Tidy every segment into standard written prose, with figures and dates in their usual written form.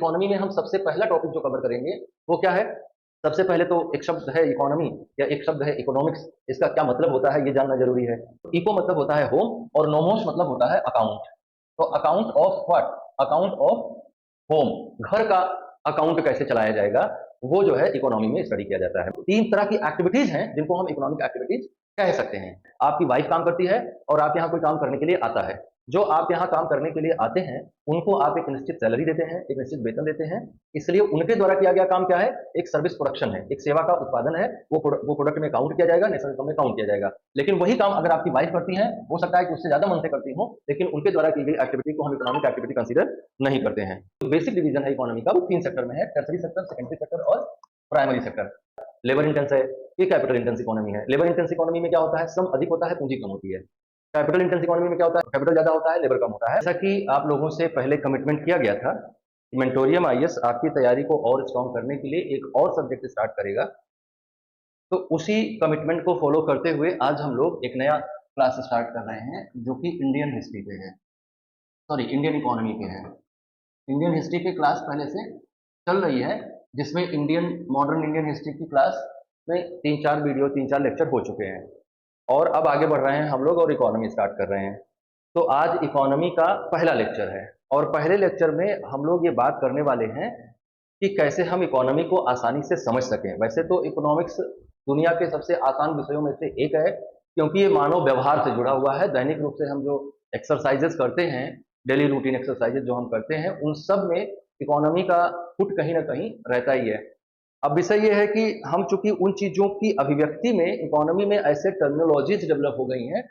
Economy में हम सबसे पहला टॉपिक जो कवर करेंगे वो क्या है? सबसे पहले तो एक शब्द है इकोनॉमी या एक शब्द है इकोनॉमिक्स। इसका क्या मतलब होता है ये जानना जरूरी है। इको मतलब होता है होम और नोमोस मतलब होता है अकाउंट। तो account of what? Account of home, घर का अकाउंट कैसे चलाया जाएगा वो जो है इकोनॉमी में स्टडी किया जाता है। तीन तरह की एक्टिविटीज हैं जिनको हम इकोनॉमिक एक्टिविटीज कह सकते हैं। आपकी वाइफ काम करती है और आप यहाँ कोई काम करने के लिए आता है। जो आप यहाँ काम करने के लिए आते हैं उनको आप एक निश्चित सैलरी देते हैं, एक निश्चित वेतन देते हैं। इसलिए उनके द्वारा किया गया काम क्या है? एक सर्विस प्रोडक्शन है, एक सेवा का उत्पादन है। वो प्रोडक्ट में काउंट किया जाएगा, नेशनल इनकम में काउंट किया जाएगा। लेकिन वही काम अगर आपकी वाइफ करती है, हो सकता है कि उससे ज्यादा मन से करती हो, लेकिन उनके द्वारा की गई एक्टिविटी को हम इकोनॉमिक एक्टिविटी कंसीडर नहीं करते हैं। बेसिक डिवीजन है इकोनॉमी का, वो तीन सेक्टर में है, टर्सरी सेक्टर, सेकेंडरी सेक्टर और प्राइमरी सेक्टर। लेबर इंटेंस है, ये कैपिटल इंटेंस इकोनॉमी है। लेबर इंटेंस इकोनॉमी में क्या होता है? श्रम अधिक होता है, पूंजी कम होती है। कैपिटल इंटेंस इकोनॉमी में क्या होता है? कैपिटल ज्यादा होता है, लेबर कम होता है। जैसा कि आप लोगों से पहले कमिटमेंट किया गया था, मेंटोरियम आईएएस आपकी तैयारी को और स्ट्रॉन्ग करने के लिए एक और सब्जेक्ट स्टार्ट करेगा। तो उसी कमिटमेंट को फॉलो करते हुए आज हम लोग एक नया क्लास स्टार्ट कर रहे हैं जो कि इंडियन हिस्ट्री पे है, सॉरी इंडियन इकोनॉमी पे है। इंडियन हिस्ट्री पे क्लास पहले से चल रही है, जिसमें मॉडर्न इंडियन हिस्ट्री की क्लास में 3-4 वीडियो 3-4 लेक्चर हो चुके हैं और अब आगे बढ़ रहे हैं हम लोग और इकोनॉमी स्टार्ट कर रहे हैं। तो आज इकोनॉमी का पहला लेक्चर है और पहले लेक्चर में हम लोग ये बात करने वाले हैं कि कैसे हम इकोनॉमी को आसानी से समझ सकें। वैसे तो इकोनॉमिक्स दुनिया के सबसे आसान विषयों में से एक है, क्योंकि ये मानव व्यवहार से जुड़ा हुआ है। दैनिक रूप से हम जो एक्सरसाइजेस करते हैं, डेली रूटीन एक्सरसाइजेस जो हम करते हैं, उन सब में इकोनॉमी का फुट कहीं ना कहीं रहता ही है। अब विषय ये है कि हम चूंकि उन चीजों की अभिव्यक्ति में इकोनॉमी में ऐसे टर्मिनोलॉजीज डेवलप हो गई हैं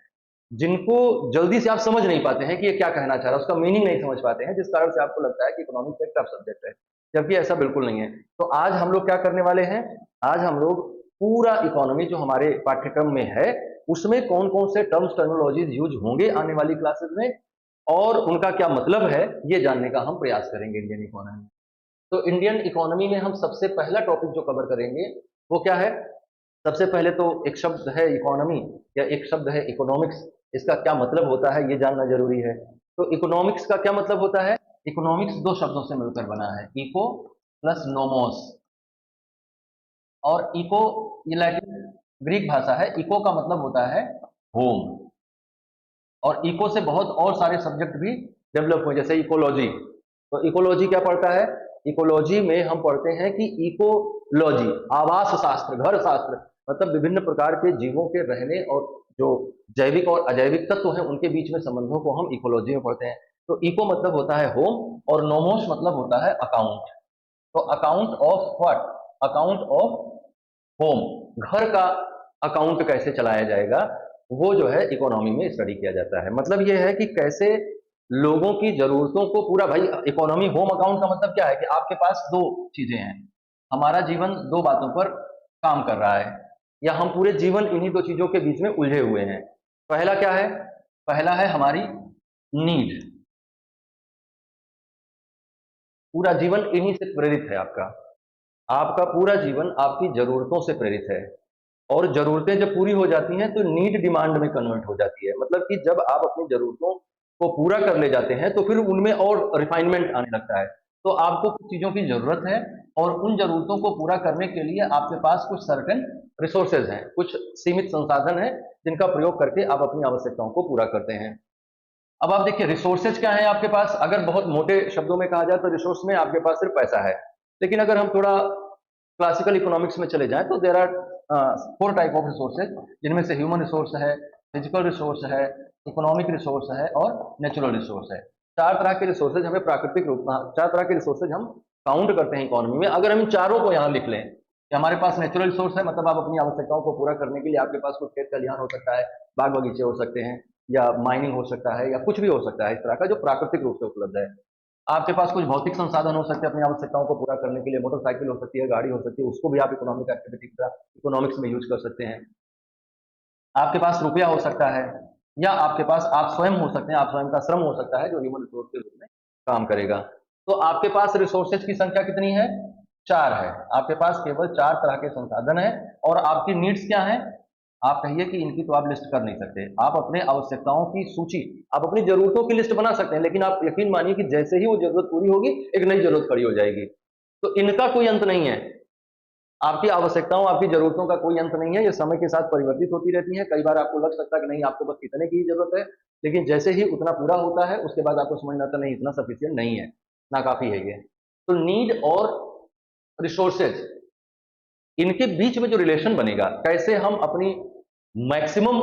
जिनको जल्दी से आप समझ नहीं पाते हैं कि ये क्या कहना चाह रहा है, उसका मीनिंग नहीं समझ पाते हैं, जिस कारण से आपको लगता है कि इकोनॉमिक्स एक टफ सब्जेक्ट है, जबकि ऐसा बिल्कुल नहीं है। तो आज हम लोग क्या करने वाले हैं? आज हम लोग पूरा इकोनॉमी जो हमारे पाठ्यक्रम में है उसमें कौन कौन से टर्म्स टर्मिनोलॉजीज यूज होंगे आने वाली क्लासेस में और उनका क्या मतलब है ये जानने का हम प्रयास करेंगे इंडियन इकोनॉमी में। तो इंडियन इकोनॉमी में हम सबसे पहला टॉपिक जो कवर करेंगे वो क्या है? सबसे पहले तो एक शब्द है इकोनॉमी या एक शब्द है इकोनॉमिक्स। इसका क्या मतलब होता है ये जानना जरूरी है। तो इकोनॉमिक्स का क्या मतलब होता है? इकोनॉमिक्स दो शब्दों से मिलकर बना है, इको प्लस नोमोस। और इको ये लैटिन ग्रीक भाषा है। इको का मतलब होता है होम, और इको से बहुत और सारे सब्जेक्ट भी डेवलप हुए, जैसे इकोलॉजी। तो इकोलॉजी क्या पढ़ता है? इकोलॉजी में हम पढ़ते हैं कि इकोलॉजी आवास शास्त्र, घर शास्त्र, मतलब विभिन्न प्रकार के जीवों के रहने और जो जैविक और अजैविक तत्व हैं उनके बीच में संबंधों को हम इकोलॉजी में पढ़ते हैं। तो इको मतलब होता है होम और नोमोस मतलब होता है अकाउंट। तो account of what? Account of home, घर का अकाउंट कैसे चलाया जाएगा वो जो है इकोनॉमी में स्टडी किया जाता है। मतलब ये है कि कैसे लोगों की जरूरतों को पूरा, भाई इकोनॉमी होम अकाउंट का मतलब क्या है कि आपके पास दो चीजें हैं। हमारा जीवन दो बातों पर काम कर रहा है या हम पूरे जीवन इन्हीं दो चीजों के बीच में उलझे हुए हैं। पहला क्या है? पहला है हमारी नीड। पूरा जीवन इन्हीं से प्रेरित है आपका। आपका पूरा जीवन आपकी जरूरतों से प्रेरित है और जरूरतें जब पूरी हो जाती हैं तो नीड डिमांड में कन्वर्ट हो जाती है। मतलब कि जब आप अपनी जरूरतों को पूरा कर ले जाते हैं तो फिर उनमें और रिफाइनमेंट आने लगता है। तो आपको कुछ चीजों की जरूरत है और उन जरूरतों को पूरा करने के लिए आपके पास कुछ सर्टेन रिसोर्सेज हैं, कुछ सीमित संसाधन हैं जिनका प्रयोग करके आप अपनी आवश्यकताओं को पूरा करते हैं। अब आप देखिए रिसोर्सेज क्या है आपके पास। अगर बहुत मोटे शब्दों में कहा जाए तो रिसोर्स में आपके पास सिर्फ पैसा है। लेकिन अगर हम थोड़ा क्लासिकल इकोनॉमिक्स में चले जाएं तो there are 4 type of resources, जिनमें से ह्यूमन रिसोर्स है, फिजिकल रिसोर्स है, इकोनॉमिक रिसोर्स है और नेचुरल रिसोर्स है। 4 तरह के रिसोर्सेज हमें प्राकृतिक रूप में, 4 तरह के रिसोर्सेज हम काउंट करते हैं इकोनॉमी में। अगर हम इन चारों को यहाँ लिख लें कि हमारे पास नेचुरल रिसोर्स है, मतलब आप अपनी आवश्यकताओं को पूरा करने के लिए आपके पास कुछ खेत खलिहान हो सकता है, बाग बगीचे हो सकते हैं, या माइनिंग हो सकता है, या कुछ भी हो सकता है इस तरह का जो प्राकृतिक रूप से उपलब्ध है। आपके पास कुछ भौतिक संसाधन हो सकते हैं अपनी आवश्यकताओं को पूरा करने के लिए, मोटरसाइकिल हो सकती है, गाड़ी हो सकती है, उसको भी आप इकोनॉमिक एक्टिविटी इकोनॉमिक्स में यूज कर सकते हैं। आपके पास रुपया हो सकता है, या आपके पास आप स्वयं हो सकते हैं, आप स्वयं का श्रम हो सकता है जो ह्यूमन रिसोर्स के रूप में काम करेगा। तो आपके पास रिसोर्सेज की संख्या कितनी है? 4 है। आपके पास केवल 4 तरह के संसाधन है और आपकी नीड्स क्या है? आप कहिए कि इनकी तो आप लिस्ट कर नहीं सकते, आप अपने आवश्यकताओं की सूची, आप अपनी जरूरतों की लिस्ट बना सकते हैं, लेकिन आप यकीन मानिए कि जैसे ही वो जरूरत पूरी होगी एक नई जरूरत खड़ी हो जाएगी। तो इनका कोई अंत नहीं है। आपकी आवश्यकताओं, आपकी जरूरतों का कोई अंत नहीं है, ये समय के साथ परिवर्तित होती रहती हैं। कई बार आपको लग सकता है कि नहीं, आपको बस इतने की ही जरूरत है, लेकिन जैसे ही उतना पूरा होता है उसके बाद आपको समझ में आता नहीं, इतना सफिशियंट नहीं है, ना काफी है ये। तो नीड और रिसोर्सेज, इनके बीच में जो रिलेशन बनेगा, कैसे हम अपनी मैक्सिमम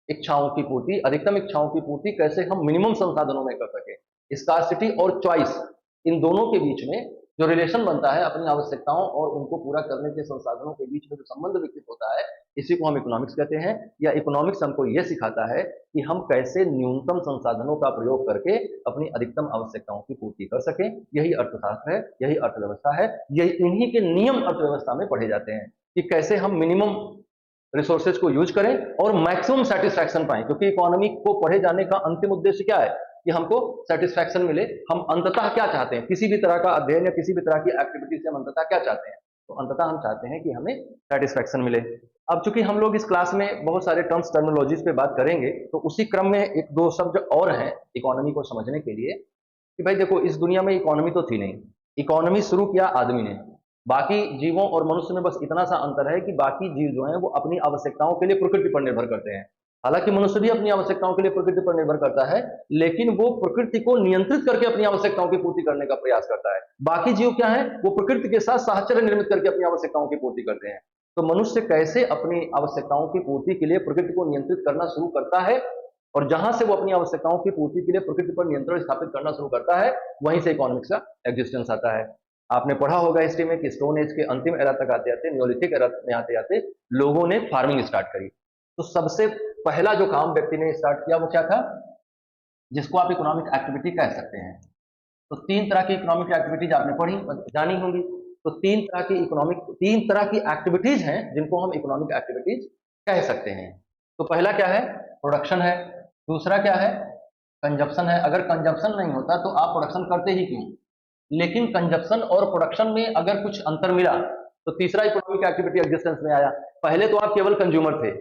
इच्छाओं की पूर्ति, अधिकतम इच्छाओं की पूर्ति कैसे हम मिनिमम संसाधनों में कर सके, स्कार्सिटी और चॉइस, इन दोनों के बीच में जो रिलेशन बनता है, अपनी आवश्यकताओं और उनको पूरा करने के संसाधनों के बीच में जो संबंध विकसित होता है, इसी को हम इकोनॉमिक्स कहते हैं। या इकोनॉमिक्स हमको यह सिखाता है कि हम कैसे न्यूनतम संसाधनों का प्रयोग करके अपनी अधिकतम आवश्यकताओं की पूर्ति कर सकें। यही अर्थशास्त्र है, यही अर्थव्यवस्था है, यही इन्हीं के नियम अर्थव्यवस्था में पढ़े जाते हैं कि कैसे हम मिनिमम रिसोर्सेज को यूज करें और मैक्सिमम सेटिस्फैक्शन पाएं। क्योंकि इकोनॉमी को पढ़े जाने का अंतिम उद्देश्य क्या है कि हमको सेटिस्फैक्शन मिले। हम अंततः क्या चाहते हैं, किसी भी तरह का अध्ययन या किसी भी तरह की एक्टिविटी से हम अंततः क्या चाहते हैं, तो अंततः हम चाहते हैं कि हमें सेटिस्फैक्शन मिले। अब चूंकि हम लोग इस क्लास में बहुत सारे टर्म्स टर्मिनोलॉजीज पे बात करेंगे, तो उसी क्रम में एक दो शब्द और हैं इकोनॉमी को समझने के लिए कि भाई देखो, इस दुनिया में इकोनॉमी तो थी नहीं, इकोनॉमी शुरू किया आदमी ने। बाकी जीवों और मनुष्य में बस इतना सा अंतर है कि बाकी जीव जो हैं वो अपनी आवश्यकताओं के लिए प्रकृति पर निर्भर करते हैं। हालांकि मनुष्य भी अपनी आवश्यकताओं के लिए प्रकृति पर निर्भर करता है, लेकिन वो प्रकृति को नियंत्रित करके अपनी आवश्यकताओं की पूर्ति करने का प्रयास करता है। बाकी जीव क्या है, वो प्रकृति के साथ साहचर्य निर्मित करके अपनी आवश्यकताओं की पूर्ति करते हैं। तो मनुष्य कैसे अपनी आवश्यकताओं की पूर्ति के लिए प्रकृति को नियंत्रित करना शुरू करता है, और जहां से वो अपनी आवश्यकताओं की पूर्ति के लिए प्रकृति पर नियंत्रण स्थापित करना शुरू करता है, वहीं से इकोनॉमिक्स का एग्जिस्टेंस आता है। आपने पढ़ा होगा हिस्ट्री में कि स्टोन एज के अंतिम एरा तक आते आते, न्योलिथिक एरा में आते आते लोगों ने फार्मिंग स्टार्ट करी। तो सबसे पहला जो काम व्यक्ति ने स्टार्ट किया वो क्या था, जिसको आप इकोनॉमिक एक्टिविटी कह सकते हैं। तो तीन तरह की इकोनॉमिक एक्टिविटीज आपने पढ़ी जानी होंगी। तो तीन तरह की एक्टिविटीज हैं जिनको हम इकोनॉमिक एक्टिविटीज कह सकते हैं। तो पहला क्या है, प्रोडक्शन है। दूसरा क्या है, कंजप्शन है। अगर कंजप्शन नहीं होता तो आप प्रोडक्शन करते ही क्यों। लेकिन कंजप्शन और प्रोडक्शन में अगर कुछ अंतर मिला तो तीसरा इकोनॉमिक एक्टिविटी एग्जिस्टेंस में आया। पहले तो आप केवल कंज्यूमर थे,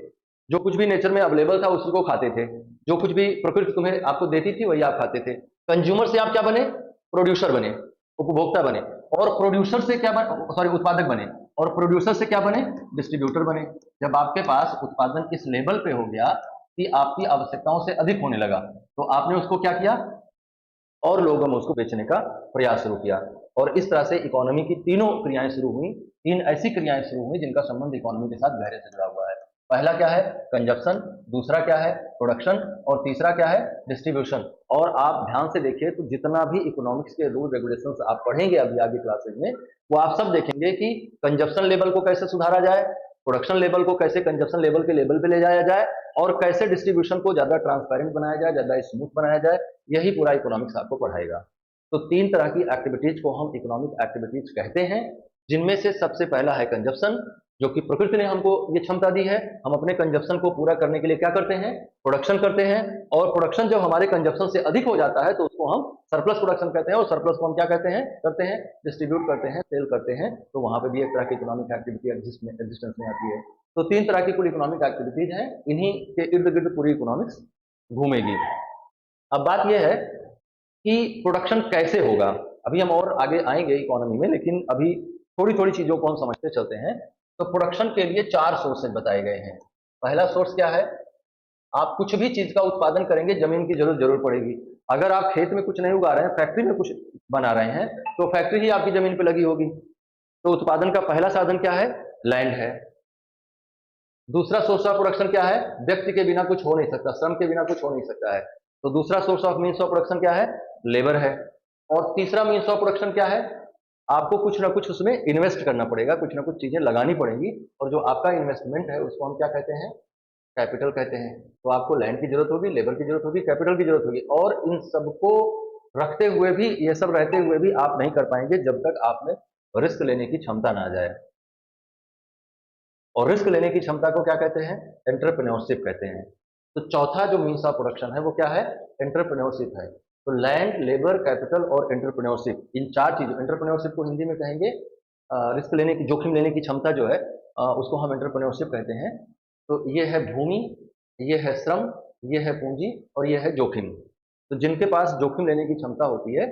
जो कुछ भी नेचर में अवेलेबल था उसी को खाते थे, जो कुछ भी प्रकृति तुम्हें आपको देती थी वही आप खाते थे। कंज्यूमर से आप क्या बने, प्रोड्यूसर बने, उपभोक्ता बने। और प्रोड्यूसर से क्या बने, सॉरी उत्पादक बने। और प्रोड्यूसर से क्या बने, डिस्ट्रीब्यूटर बने। जब आपके पास उत्पादन इस लेवल पे हो गया कि आपकी आवश्यकताओं से अधिक होने लगा, तो आपने उसको क्या किया, और लोगों में उसको बेचने का प्रयास शुरू किया। और इस तरह से इकोनॉमी की तीनों क्रियाएं शुरू हुई। तीन ऐसी क्रियाएं शुरू हुई जिनका संबंध इकोनॉमी के साथ गहरे से जुड़ा हुआ है। पहला क्या है, कंजप्शन। दूसरा क्या है, प्रोडक्शन। और तीसरा क्या है, डिस्ट्रीब्यूशन। और आप ध्यान से देखिए तो जितना भी इकोनॉमिक्स के रूल रेगुलेशंस आप पढ़ेंगे अभी आगे क्लासेज में, वो आप सब देखेंगे कि कंजप्शन लेवल को कैसे सुधारा जाए, प्रोडक्शन लेवल को कैसे कंजप्शन लेवल के लेवल पे ले जाया जाए, और कैसे डिस्ट्रीब्यूशन को ज्यादा ट्रांसपेरेंट बनाया जाए, ज्यादा स्मूथ बनाया जाए। यही पूरा इकोनॉमिक्स आपको पढ़ाएगा। तो तीन तरह की एक्टिविटीज को हम इकोनॉमिक एक्टिविटीज कहते हैं, जिनमें से सबसे पहला है कंजप्शन, जो कि प्रकृति ने हमको ये क्षमता दी है। हम अपने कंजप्शन को पूरा करने के लिए क्या करते हैं, प्रोडक्शन करते हैं। और प्रोडक्शन जब हमारे कंजप्शन से अधिक हो जाता है तो उसको हम सरप्लस प्रोडक्शन कहते हैं। और सरप्लस को हम क्या कहते हैं, करते हैं, डिस्ट्रीब्यूट करते हैं, सेल करते हैं। तो वहां पे भी एक तरह की इकोनॉमिक एक्टिविटी एग्जिस्टेंस में आती है। तो तीन तरह की कुल इकोनॉमिक एक्टिविटीज हैं, इन्हीं के इर्द गिर्द पूरी इकोनॉमिक्स घूमेगी। अब बात यह है कि प्रोडक्शन कैसे होगा, अभी हम और आगे आएंगे इकोनॉमी में, लेकिन अभी थोड़ी थोड़ी चीजों को हम समझते चलते हैं। तो प्रोडक्शन के लिए चार सोर्सेज बताए गए हैं। पहला सोर्स क्या है, आप कुछ भी चीज का उत्पादन करेंगे जमीन की जरूर पड़ेगी। अगर आप खेत में कुछ नहीं उगा रहे हैं, फैक्ट्री में कुछ बना रहे हैं, तो फैक्ट्री ही आपकी जमीन पे लगी होगी। तो उत्पादन का पहला साधन क्या है, लैंड है। दूसरा सोर्स ऑफ प्रोडक्शन क्या है, व्यक्ति के बिना कुछ हो नहीं सकता, श्रम के बिना कुछ हो नहीं सकता है। तो दूसरा source of means of production क्या है, लेबर है। और तीसरा मीन्स ऑफ प्रोडक्शन क्या है, आपको कुछ ना कुछ उसमें इन्वेस्ट करना पड़ेगा, कुछ ना कुछ चीजें लगानी पड़ेंगी। और जो आपका इन्वेस्टमेंट है उसको हम क्या कहते हैं, कैपिटल कहते हैं। तो आपको लैंड की जरूरत होगी, लेबर की जरूरत होगी, कैपिटल की जरूरत होगी। और इन सबको रखते हुए भी, ये सब रहते हुए भी आप नहीं कर पाएंगे जब तक आप में रिस्क लेने की क्षमता ना आ जाए। और रिस्क लेने की क्षमता को क्या कहते हैं, एंटरप्रेन्योरशिप कहते हैं। तो चौथा जो मीन्स ऑफ प्रोडक्शन है वो क्या है, एंटरप्रेन्योरशिप है। तो लैंड, लेबर, कैपिटल और एंटरप्रेन्योरशिप, इन चार चीजों, एंटरप्रेन्योरशिप को हिंदी में कहेंगे रिस्क लेने की, जोखिम लेने की क्षमता जो है उसको हम एंटरप्रेन्योरशिप कहते हैं। तो ये है भूमि, ये है श्रम, ये है पूंजी और ये है जोखिम। तो जिनके पास जोखिम लेने की क्षमता होती है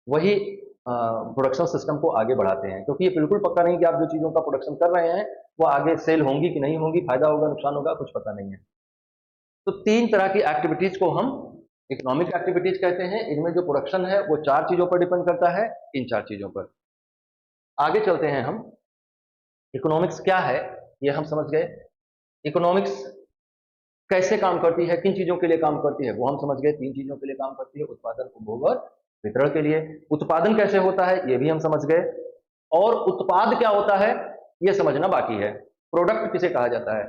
वही प्रोडक्शन सिस्टम को आगे बढ़ाते हैं, क्योंकि ये बिल्कुल पक्का नहीं कि आप जो चीज़ों का प्रोडक्शन कर रहे हैं वो आगे सेल होंगी कि नहीं होंगी, फायदा होगा नुकसान होगा, कुछ पता नहीं है। तो 3 तरह की एक्टिविटीज को हम इकोनॉमिक एक्टिविटीज कहते हैं। इनमें जो प्रोडक्शन है वो 4 चीज़ों पर डिपेंड करता है, इन 4 चीज़ों पर। आगे चलते हैं हम। इकोनॉमिक्स क्या है ये हम समझ गए। इकोनॉमिक्स कैसे काम करती है, किन चीज़ों के लिए काम करती है वो हम समझ गए। 3 चीज़ों के लिए काम करती है, उत्पादन, उपभोग और वितरण के लिए। उत्पादन कैसे होता है ये भी हम समझ गए, और उत्पाद क्या होता है ये समझना बाकी है। प्रोडक्ट किसे कहा जाता है,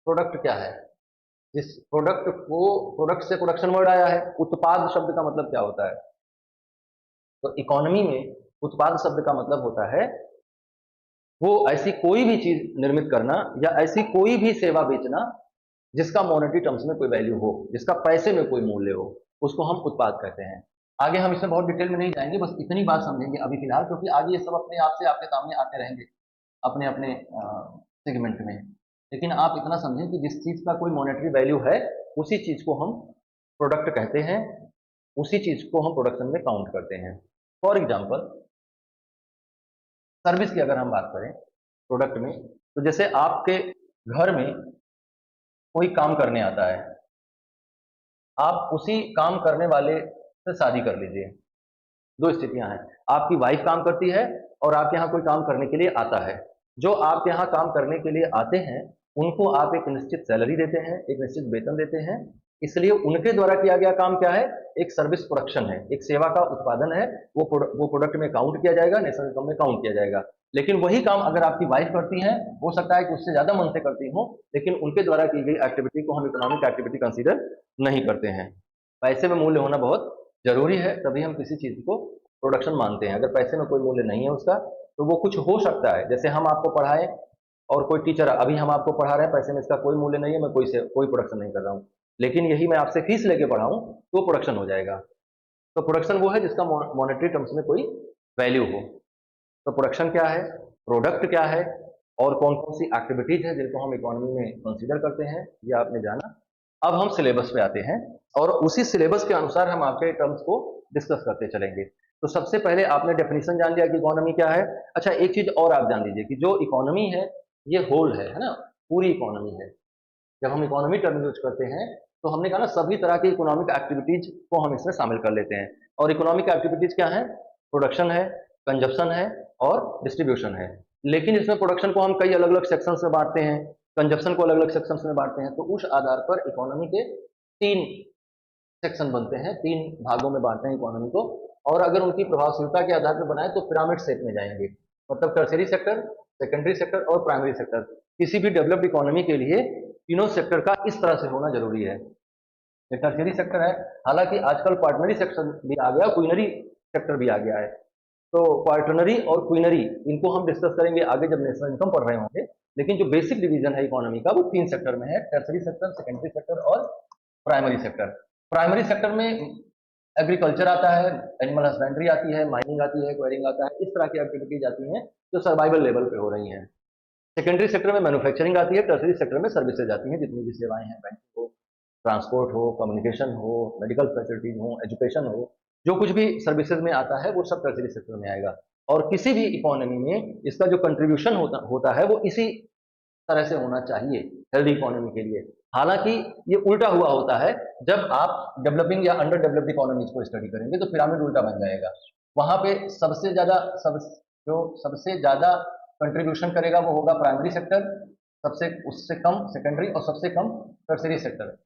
प्रोडक्ट क्या है, जिस प्रोडक्ट को, प्रोडक्ट से प्रोडक्शन वर्ड आया है। उत्पाद शब्द का मतलब क्या होता है, तो इकोनॉमी में उत्पाद शब्द का मतलब होता है वो ऐसी कोई भी चीज निर्मित करना या ऐसी कोई भी सेवा बेचना जिसका मॉनेटरी टर्म्स में कोई वैल्यू हो, जिसका पैसे में कोई मूल्य हो, उसको हम उत्पाद कहते हैं। आगे हम इसमें बहुत डिटेल में नहीं जाएंगे, बस इतनी बात समझेंगे अभी फिलहाल, क्योंकि आगे ये सब अपने आप से आपके सामने आते रहेंगे अपने अपने सेगमेंट में। लेकिन आप इतना समझें कि जिस चीज का कोई मॉनेटरी वैल्यू है उसी चीज को हम प्रोडक्ट कहते हैं, उसी चीज को हम प्रोडक्शन में काउंट करते हैं। फॉर एग्जाम्पल सर्विस की अगर हम बात करें प्रोडक्ट में, तो जैसे आपके घर में कोई काम करने आता है, आप उसी काम करने वाले से शादी कर लीजिए। 2 स्थितियां हैं, आपकी वाइफ काम करती है और आपके यहाँ कोई काम करने के लिए आता है। जो आपके यहाँ काम करने के लिए आते हैं उनको आप एक निश्चित सैलरी देते हैं, एक निश्चित वेतन देते हैं, इसलिए उनके द्वारा किया गया काम क्या है, एक सर्विस प्रोडक्शन है, एक सेवा का उत्पादन है। वो प्रोडक्ट में काउंट किया जाएगा, नेशनल इनकम में काउंट किया जाएगा। लेकिन वही काम अगर आपकी वाइफ करती हैं, हो सकता है कि उससे ज्यादा मन से करती हो, लेकिन उनके द्वारा की गई एक्टिविटी को हम इकोनॉमिक एक्टिविटी कंसीडर नहीं करते हैं। पैसे में मूल्य होना बहुत जरूरी है, तभी हम किसी चीज को प्रोडक्शन मानते हैं। अगर पैसे में कोई मूल्य नहीं है उसका, तो वो कुछ हो सकता है, जैसे हम आपको पढ़ाएं और कोई टीचर, अभी हम आपको पढ़ा रहे हैं, पैसे में इसका कोई मूल्य नहीं है, मैं कोई प्रोडक्शन नहीं कर रहा हूँ, लेकिन यही मैं आपसे फीस लेके पढ़ाऊं तो प्रोडक्शन हो जाएगा। तो प्रोडक्शन वो है जिसका मॉनेटरी टर्म्स में कोई वैल्यू हो। तो प्रोडक्शन क्या है, प्रोडक्ट क्या है, और कौन कौन सी एक्टिविटीज है जिनको हम इकोनॉमी में कंसीडर करते हैं, ये आपने जाना। अब हम सिलेबस पे आते हैं और उसी सिलेबस के अनुसार हम आपके टर्म्स को डिस्कस करते चलेंगे। तो सबसे पहले आपने डेफिनेशन जान लिया कि इकोनॉमी क्या है। अच्छा, एक चीज और आप जान लीजिए कि जो इकोनॉमी है ये होल है ना, पूरी इकोनॉमी है। जब हम इकोनॉमी टर्म यूज करते हैं तो हमने कहा ना सभी तरह की इकोनॉमिक एक्टिविटीज को हम इसमें शामिल कर लेते हैं। और इकोनॉमिक एक्टिविटीज क्या है, प्रोडक्शन है, कंजप्शन है और डिस्ट्रीब्यूशन है। लेकिन इसमें प्रोडक्शन को हम कई अलग अलग सेक्शंस में बांटते हैं, कंजप्शन को अलग अलग सेक्शंस में बांटते हैं। तो उस आधार पर इकोनॉमी के 3 सेक्शन बनते हैं, 3 भागों में बांटते हैं इकोनॉमी को। और अगर उनकी प्रभावशीलता के आधार पर बनाए तो पिरामिड शेप में जाएंगे, मतलब टर्शियरी सेक्टर, सेकेंडरी सेक्टर और प्राइमरी सेक्टर। किसी भी डेवलप्ड इकोनॉमी के लिए तीनों सेक्टर का इस तरह से होना जरूरी है। ये टर्शियरी सेक्टर है, हालांकि आजकल क्वार्टनरी सेक्टर भी आ गया, क्वीनरी सेक्टर भी आ गया है। तो क्वार्टनरी और क्वीनरी इनको हम डिस्कस करेंगे आगे जब नेशनल इनकम पढ़ रहे होंगे। लेकिन जो बेसिक डिवीजन है इकोनॉमी का वो 3 सेक्टर में है, टर्शियरी सेक्टर, सेकेंडरी सेक्टर और प्राइमरी सेक्टर। प्राइमरी सेक्टर में एग्रीकल्चर आता है, एनिमल हस्बेंड्री आती है, माइनिंग आती है, क्वेरिंग आता है, इस तरह की एक्टिविटीज आती हैं जो सर्वाइवल लेवल पे हो रही हैं। सेकेंडरी सेक्टर में मैन्युफैक्चरिंग आती है, टर्शियरी सेक्टर में सर्विसेज आती हैं, जितनी भी सेवाएं हैं, बैंकिंग हो, ट्रांसपोर्ट हो, कम्युनिकेशन हो, मेडिकल फैसिलिटीज हो, एजुकेशन हो, जो कुछ भी सर्विसेज में आता है वो सब टर्शियरी सेक्टर में आएगा। और किसी भी इकोनॉमी में इसका जो कंट्रीब्यूशन होता है वो इसी तरह से होना चाहिए हेल्दी इकोनॉमी के लिए। हालांकि ये उल्टा हुआ होता है, जब आप डेवलपिंग या अंडर डेवलप्ड इकोनॉमीज को स्टडी करेंगे तो पिरामिड उल्टा बन जाएगा। वहां पे सबसे ज्यादा कंट्रीब्यूशन करेगा वो होगा प्राइमरी सेक्टर, सबसे उससे कम सेकेंडरी और सबसे कम टर्शियरी सेक्टर।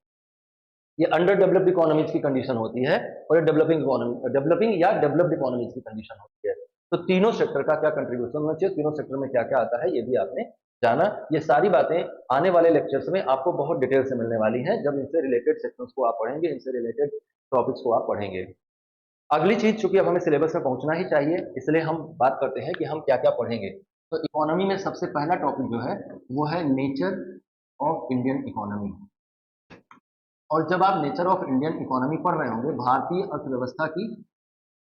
ये अंडर डेवलप्ड इकोनॉमीज की कंडीशन होती है और ये डेवलपिंग या डेवलप्ड इकोनॉमीज की कंडीशन होती है। तो तीनों सेक्टर का क्या कंट्रीब्यूशन होना चाहिए, तीनों सेक्टर में क्या क्या आता है, ये भी आपने जाना। ये सारी बातें आने वाले लेक्चर्स में आपको बहुत डिटेल से मिलने वाली हैं, जब इनसे रिलेटेड सेक्शंस को आप पढ़ेंगे, इनसे रिलेटेड टॉपिक्स को आप पढ़ेंगे। अगली चीज, चूंकि अब हमें सिलेबस में पहुंचना ही चाहिए, इसलिए हम बात करते हैं कि हम क्या क्या पढ़ेंगे। तो इकोनॉमी में सबसे पहला टॉपिक जो है वो है नेचर ऑफ इंडियन इकोनॉमी। और जब आप नेचर ऑफ इंडियन इकोनॉमी पढ़ रहे होंगे, भारतीय अर्थव्यवस्था की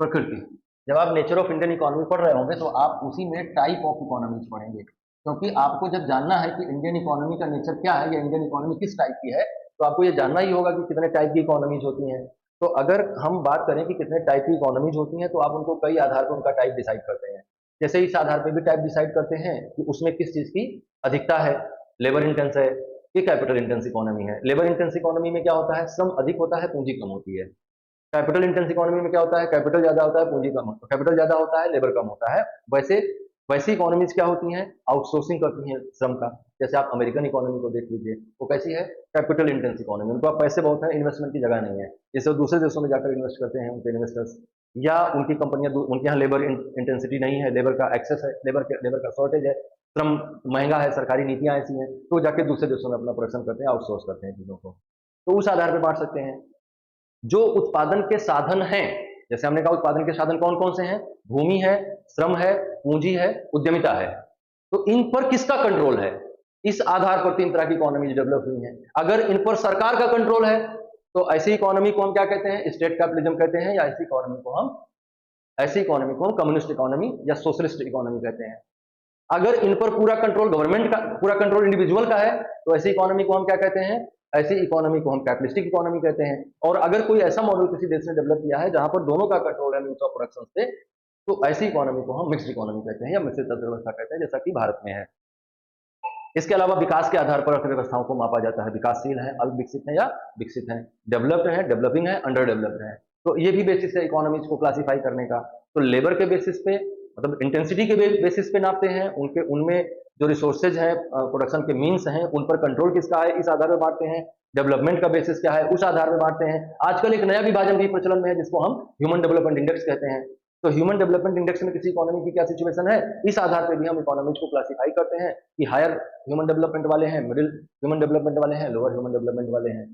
प्रकृति, जब आप नेचर ऑफ इंडियन इकोनॉमी पढ़ रहे होंगे तो आप उसी में टाइप ऑफ इकोनॉमीज पढ़ेंगे। क्योंकि आपको जब जानना है कि इंडियन इकोनॉमी का नेचर क्या है या इंडियन इकोनॉमी किस टाइप की है, तो आपको ये जानना ही होगा कि कितने टाइप की इकोनॉमीज होती हैं। तो अगर हम बात करें कि कितने टाइप की इकोनॉमीज होती हैं, तो आप उनको कई आधार पर उनका टाइप डिसाइड करते हैं। जैसे इस आधार पर भी टाइप डिसाइड करते हैं कि उसमें किस चीज की अधिकता है, लेबर इंटेंस है कि कैपिटल इंटेंस इकोनॉमी है। लेबर इंटेंस इकोनॉमी में क्या होता है, श्रम अधिक होता है, पूंजी कम होती है। कैपिटल इंटेंस इकोनॉमी में क्या होता है, कैपिटल ज्यादा होता है, पूंजी कम होता है। कैपिटल ज्यादा होता है, लेबर कम होता है। वैसे वैसी इकोनॉमीज क्या होती हैं, आउटसोर्सिंग करती हैं श्रम का। जैसे आप अमेरिकन इकोनॉमी को देख लीजिए, वो कैसी है, कैपिटल इंटेंस इकोनॉमी। उनको आप पैसे बहुत हैं, इन्वेस्टमेंट की जगह नहीं है, जैसे वो दूसरे देशों में जाकर इन्वेस्ट करते हैं उनके इन्वेस्टर्स, या उनकी कंपनियां, उनके यहाँ लेबर इंटेंसिटी नहीं है, लेबर का एक्सेस है, लेबर का शॉर्टेज है, श्रम महंगा है, सरकारी नीतियां ऐसी हैं, तो जाके दूसरे देशों में अपना प्रोडक्शन करते हैं, आउटसोर्स करते हैं चीजों को। तो उस आधार पर बांट सकते हैं। जो उत्पादन के साधन हैं, जैसे हमने कहा उत्पादन के साधन कौन कौन से हैं, भूमि है, श्रम है, पूंजी है, उद्यमिता है। तो इन पर किसका कंट्रोल है, इस आधार पर तीन तरह की इकोनॉमी डेवलप हुई है। अगर इन पर सरकार का कंट्रोल है तो ऐसी इकोनॉमी को हम क्या कहते हैं, स्टेट कैपिटलिज्म कहते हैं, या ऐसी इकोनॉमी को हम कम्युनिस्ट इकोनॉमी या सोशलिस्ट इकोनॉमी कहते हैं। अगर इन पर पूरा कंट्रोल गवर्नमेंट का, पूरा कंट्रोल इंडिविजुअल का है, तो ऐसी इकोनॉमी को हम क्या कहते हैं, ऐसी इकोनॉमी को हम कैपिटलिस्टिक इकोनॉमी कहते हैं। और अगर कोई ऐसा मॉडल किसी देश ने डेवलप किया है जहां पर दोनों का कंट्रोल है मीन्स ऑफ प्रोडक्शन से, तो ऐसी इकोनॉमी को हम मिक्स्ड इकोनॉमी कहते हैं या मिश्रित अर्थव्यवस्था कहते हैं, जैसा कि भारत में है। इसके अलावा विकास के आधार पर अर्थव्यवस्थाओं को मापा जाता है, विकासशील है, अल्प विकसित है या विकसित है, डेवलप्ड है, डेवलपिंग है, अंडर डेवलप्ड है। तो ये भी बेसिस है इकोनॉमीज को क्लासीफाई करने का। तो लेबर के बेसिस पे, मतलब इंटेंसिटी के बेसिस पे नापते हैं, उनके उनमें जो रिसोर्सेज हैं, प्रोडक्शन के मीन्स हैं, उन पर कंट्रोल किसका है, इस आधार पर बांटते हैं। डेवलपमेंट का बेसिस क्या है, उस आधार पर बांटते हैं। आजकल एक नया विभाजन भी प्रचलन में है जिसको हम ह्यूमन डेवलपमेंट इंडेक्स कहते हैं। तो ह्यूमन डेवलपमेंट इंडेक्स में किसी इकोनॉमी की क्या सिचुएशन है, इस आधार पर भी हम इकोनॉमीज को क्लासीफाई करते हैं कि हायर ह्यूमन डेवलपमेंट वाले हैं, मिडिल ह्यूमन डेवलपमेंट वाले हैं, लोअर ह्यूमन डेवलपमेंट वाले हैं।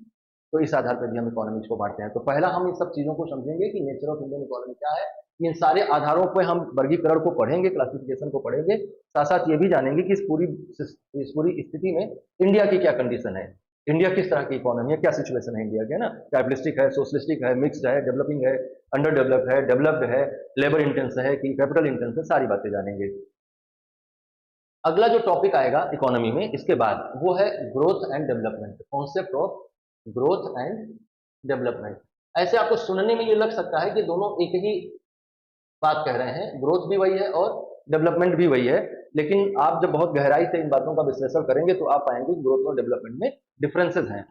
तो इस आधार पर भी हम इकोनॉमीज को बांटते हैं। तो पहला हम इन सब चीजों को समझेंगे कि नेचर ऑफ इंडियन इकोनॉमी क्या है। इन सारे आधारों पर हम वर्गीकरण को पढ़ेंगे, क्लासिफिकेशन को पढ़ेंगे, साथ साथ ये भी जानेंगे कि इस पूरी स्थिति में इंडिया की क्या कंडीशन है, इंडिया किस तरह की इकोनॉमी है, क्या सिचुएशन है इंडिया के ना, कैपिटलिस्टिक है, सोशलिस्टिक है, मिक्स्ड है, डेवलपिंग है, अंडर डेवलप्ड है, डेवलप्ड है, लेबर इंटेंस है कि कैपिटल इंटेंस है, सारी बातें जानेंगे। अगला जो टॉपिक आएगा इकोनॉमी में इसके बाद वो है growth and development, concept of growth and development. ऐसे आपको सुनने में ये लग सकता है कि दोनों एक ही बात कह रहे हैं, ग्रोथ भी वही है और डेवलपमेंट भी वही है, लेकिन आप जब बहुत गहराई से इन बातों का विश्लेषण करेंगे तो आप पाएंगे कि ग्रोथ और डेवलपमेंट में डिफरेंसेस हैं।